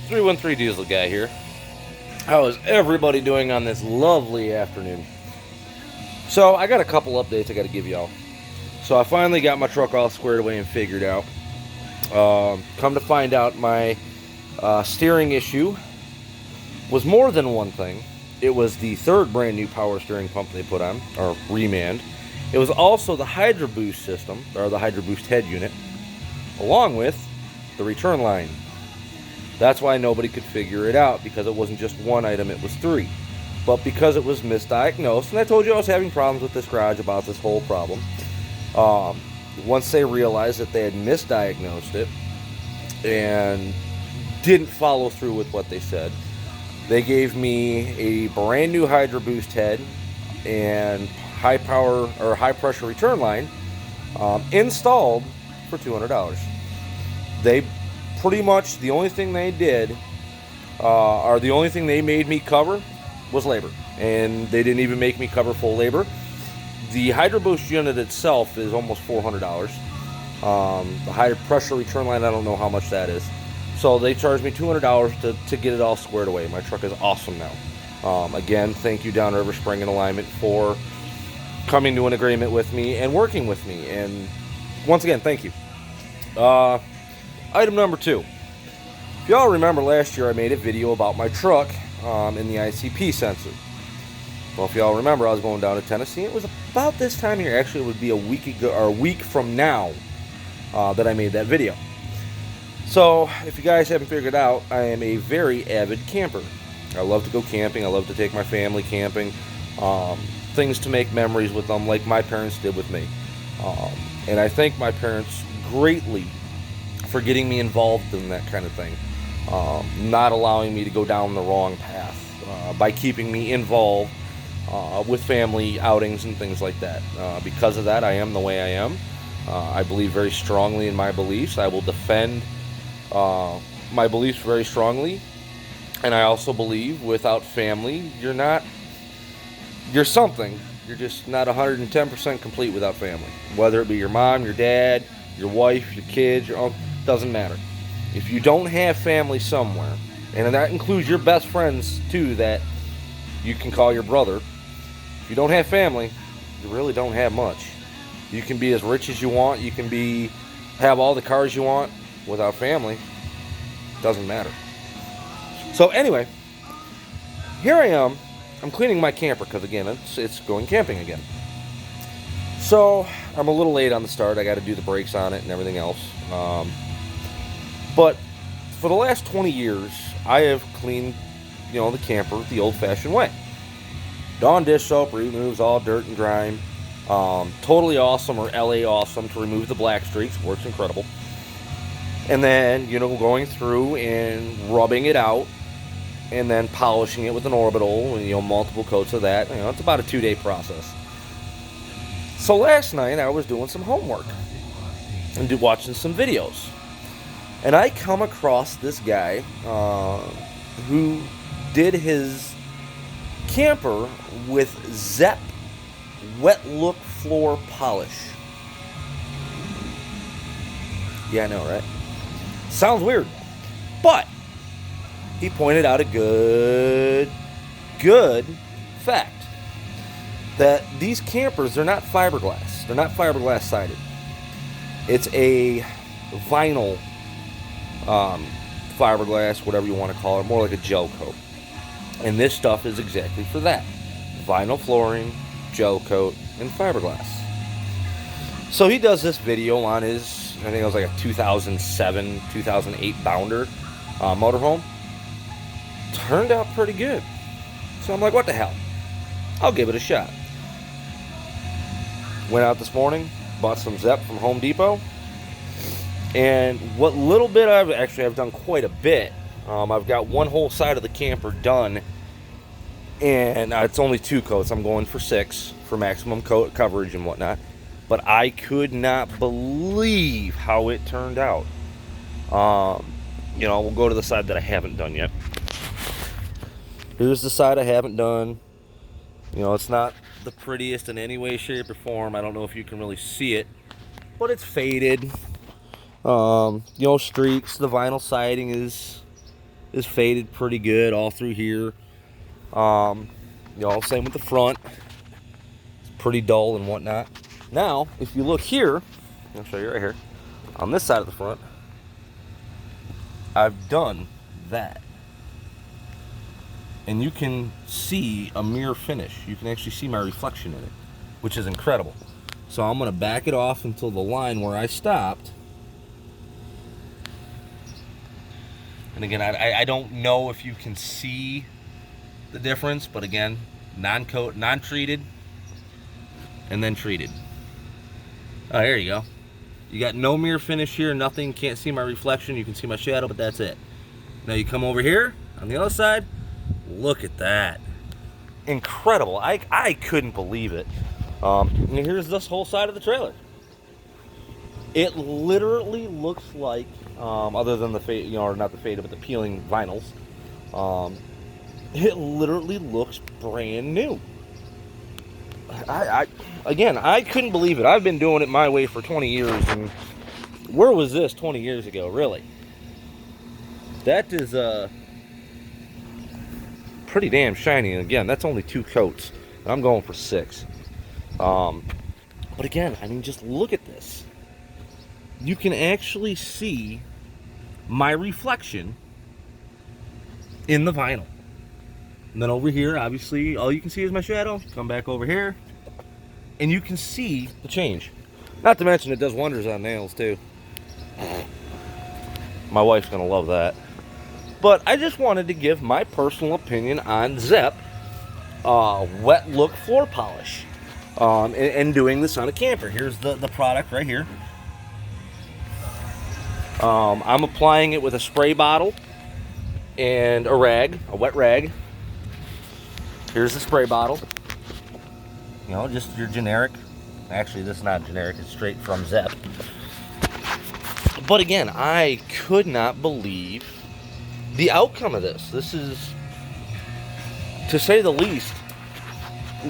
313 Diesel Guy here. How is everybody doing on this lovely afternoon? So I got a couple updates I got to give y'all. So I finally got my truck all squared away and figured out. Come to find out, my steering issue was more than one thing. It was the third brand new power steering pump they put on, or remanned. It was also the Hydro Boost system, or the Hydro Boost head unit, along with the return line. That's why nobody could figure it out, because it wasn't just one item, it was three. But because it was misdiagnosed, and I told you I was having problems with this garage about this whole problem, once they realized that they had misdiagnosed it and didn't follow through with what they said, they gave me a brand new Hydro Boost head and high power or high pressure return line installed for $200. They pretty much, the only thing they did, or the only thing they made me cover was labor, and they didn't even make me cover full labor. The Hydro Boost unit itself is almost $400. The high pressure return line, I don't know how much that is. So they charged me $200 to get it all squared away. My truck is awesome now. Again, thank you Downriver Spring and Alignment for coming to an agreement with me and working with me. And once again, thank you. Item number 2. If y'all remember, last year I made a video about my truck and the ICP sensor. Well, if y'all remember, I was going down to Tennessee. It was about this time here. Actually, it would be a week ago, or a week from now, that I made that video. So, if you guys haven't figured out, I am a very avid camper. I love to go camping. I love to take my family camping. Things to make memories with them, like my parents did with me. And I thank my parents greatly for getting me involved in that kind of thing. Not allowing me to go down the wrong path, by keeping me involved with family outings and things like that. Because of that, I am the way I am. I believe very strongly in my beliefs. I will defend my beliefs very strongly. And I also believe without family, you're something. You're just not 110% complete without family. Whether it be your mom, your dad, your wife, your kids, your uncle, doesn't matter. If you don't have family somewhere, and that includes your best friends too, that you can call your brother. If you don't have family, you really don't have much. You can be as rich as you want. You can have all the cars you want. Without family, doesn't matter. So anyway, here I am. I'm cleaning my camper because again, it's going camping again. So I'm a little late on the start. I got to do the brakes on it and everything else. But for the last 20 years, I have cleaned, the camper the old-fashioned way. Dawn dish soap removes all dirt and grime. Totally awesome, or LA awesome, to remove the black streaks. Works incredible. And then, going through and rubbing it out, and then polishing it with an orbital, and, multiple coats of that. It's about a 2-day process. So last night, I was doing some homework and watching some videos. And I come across this guy who did his camper with Zepp wet look floor polish. Yeah, I know, right? Sounds weird. But he pointed out a good fact. That these campers, they're not fiberglass. They're not fiberglass sided. It's a vinyl fiberglass, whatever you want to call it, more like a gel coat. And this stuff is exactly for that. Vinyl flooring, gel coat, and fiberglass. So he does this video on his, I think it was like a 2007, 2008 Bounder motorhome. Turned out pretty good. So I'm like, what the hell? I'll give it a shot. Went out this morning, bought some Zepp from Home Depot. And what little bit I've done quite a bit. I've got one whole side of the camper done. And it's only 2 coats. I'm going for 6 for maximum coat coverage and whatnot. But I could not believe how it turned out. We'll go to the side that I haven't done yet. Here's the side I haven't done. It's not the prettiest in any way, shape, or form. I don't know if you can really see it, but it's faded. Streaks. The vinyl siding is is faded pretty good all through here. Same with the front. It's pretty dull and whatnot. Now, if you look here, I'll show you right here. On this side of the front, I've done that. And you can see a mirror finish. You can actually see my reflection in it, which is incredible. So I'm going to back it off until the line where I stopped. And again, I don't know if you can see the difference, but again, non-treated, and then treated. Oh, there you go. You got no mirror finish here, nothing, can't see my reflection, you can see my shadow, but that's it. Now you come over here, on the other side, look at that. Incredible. I couldn't believe it. And here's this whole side of the trailer. It literally looks like, other than the fade, or not the faded, but the peeling vinyls, it literally looks brand new. Again, I couldn't believe it. I've been doing it my way for 20 years, and where was this 20 years ago, really? That is pretty damn shiny, and again, that's only 2 coats, and I'm going for 6. But again, I mean, just look at this. You can actually see my reflection in the vinyl. And then over here, obviously, all you can see is my shadow. Come back over here, and you can see the change. Not to mention, it does wonders on nails, too. My wife's going to love that. But I just wanted to give my personal opinion on Zepp wet look floor polish. And doing this on a camper. Here's the product right here. I'm applying it with a spray bottle and a rag, a wet rag. Here's the spray bottle. Just your generic. Actually, this is not generic. It's straight from Zepp. But again, I could not believe the outcome of this. This is, to say the least,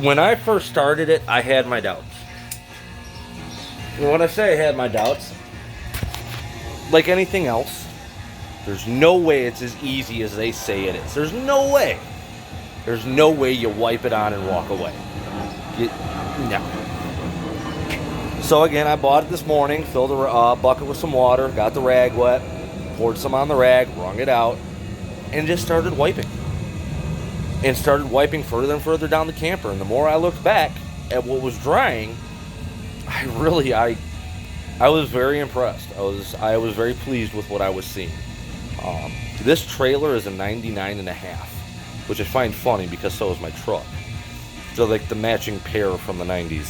when I first started it, I had my doubts. And when I say I had my doubts, like anything else, there's no way it's as easy as they say it is. There's no way. There's no way you wipe it on and walk away. No. So again, I bought it this morning, filled a bucket with some water, got the rag wet, poured some on the rag, wrung it out, and just started wiping. And started wiping further and further down the camper. And the more I looked back at what was drying, I was very impressed. I was very pleased with what I was seeing. This trailer is a 99.5, which I find funny because so is my truck. So like the matching pair from the 90s.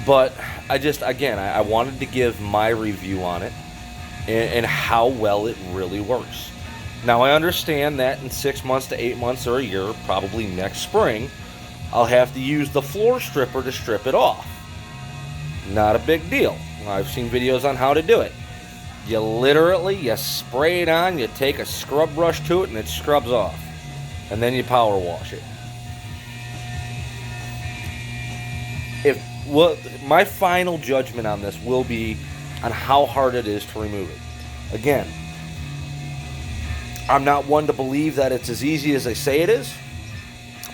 But I wanted to give my review on it and how well it really works. Now, I understand that in 6 months to 8 months or a year, probably next spring, I'll have to use the floor stripper to strip it off. Not a big deal. I've seen videos on how to do it. You spray it on, you take a scrub brush to it, and it scrubs off. And then you power wash it. My final judgment on this will be on how hard it is to remove it. Again, I'm not one to believe that it's as easy as they say it is,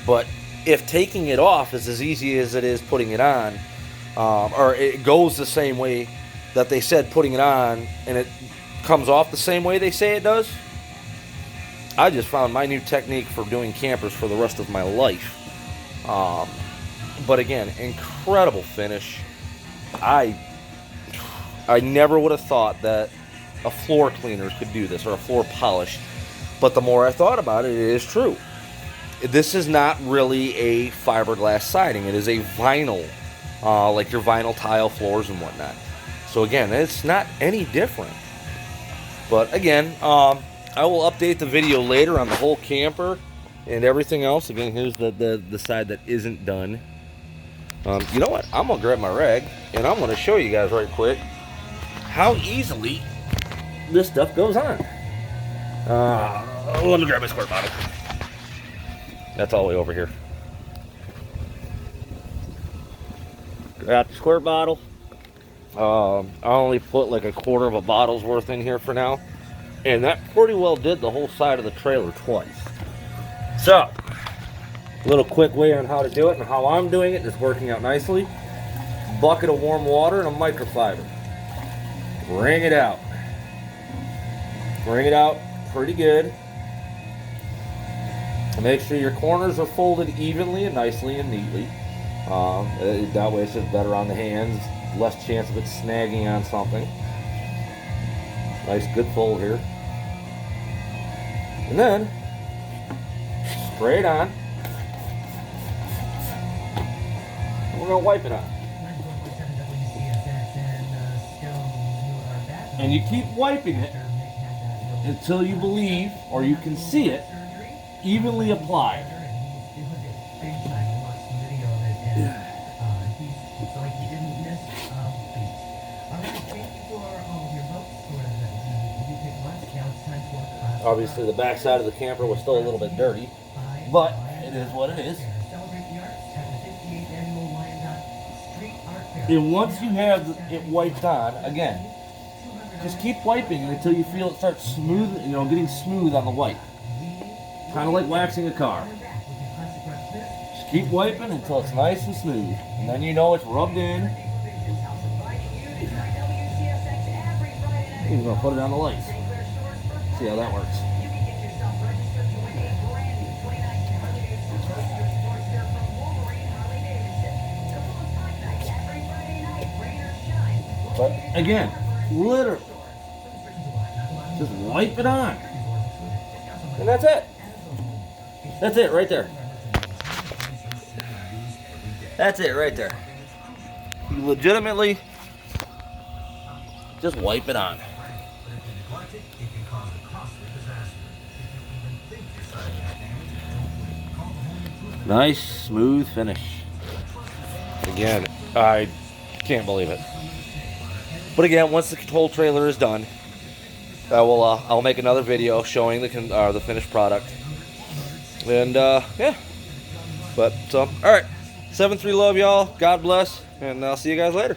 but if taking it off is as easy as it is putting it on, or it goes the same way that they said putting it on, and it comes off the same way they say it does, I just found my new technique for doing campers for the rest of my life. But again, incredible finish. I never would have thought that a floor cleaner could do this, or a floor polish. But the more I thought about it, it is true. This is not really a fiberglass siding. It is a vinyl, like your vinyl tile floors and whatnot. So again, it's not any different. But again, I will update the video later on the whole camper and everything else. Again, here's the side that isn't done. You know what? I'm going to grab my rag, and I'm going to show you guys right quick how easily this stuff goes on. Let me grab my squirt bottle. That's all the way over here. Grab the squirt bottle. I only put like a quarter of a bottle's worth in here for now. And that pretty well did the whole side of the trailer twice. So, a little quick way on how to do it and how I'm doing it. It's working out nicely. Bucket of warm water and a microfiber. Wring it out. Wring it out pretty good. Make sure your corners are folded evenly and nicely and neatly. That way it's just better on the hands. Less chance of it snagging on something. Nice good fold here. And then, spray it on. And we're going to wipe it on. And you keep wiping it until you believe, or you can see it, evenly applied. Obviously the back side of the camper was still a little bit dirty, but it is what it is. And once you have it wiped on, again, just keep wiping until you feel it starts smooth, getting smooth on the wipe. Kind of like waxing a car. Just keep wiping until it's nice and smooth. And then you know it's rubbed in. You're going to put it on the lights. See how that works. But again, literally, just wipe it on. And that's it. That's it right there. That's it right there. You legitimately just wipe it on. Nice, smooth finish. Again, I can't believe it. But again, once the whole trailer is done, I'll make another video showing the finished product. And yeah. But so, all right. 7-3 love, y'all. God bless, and I'll see you guys later.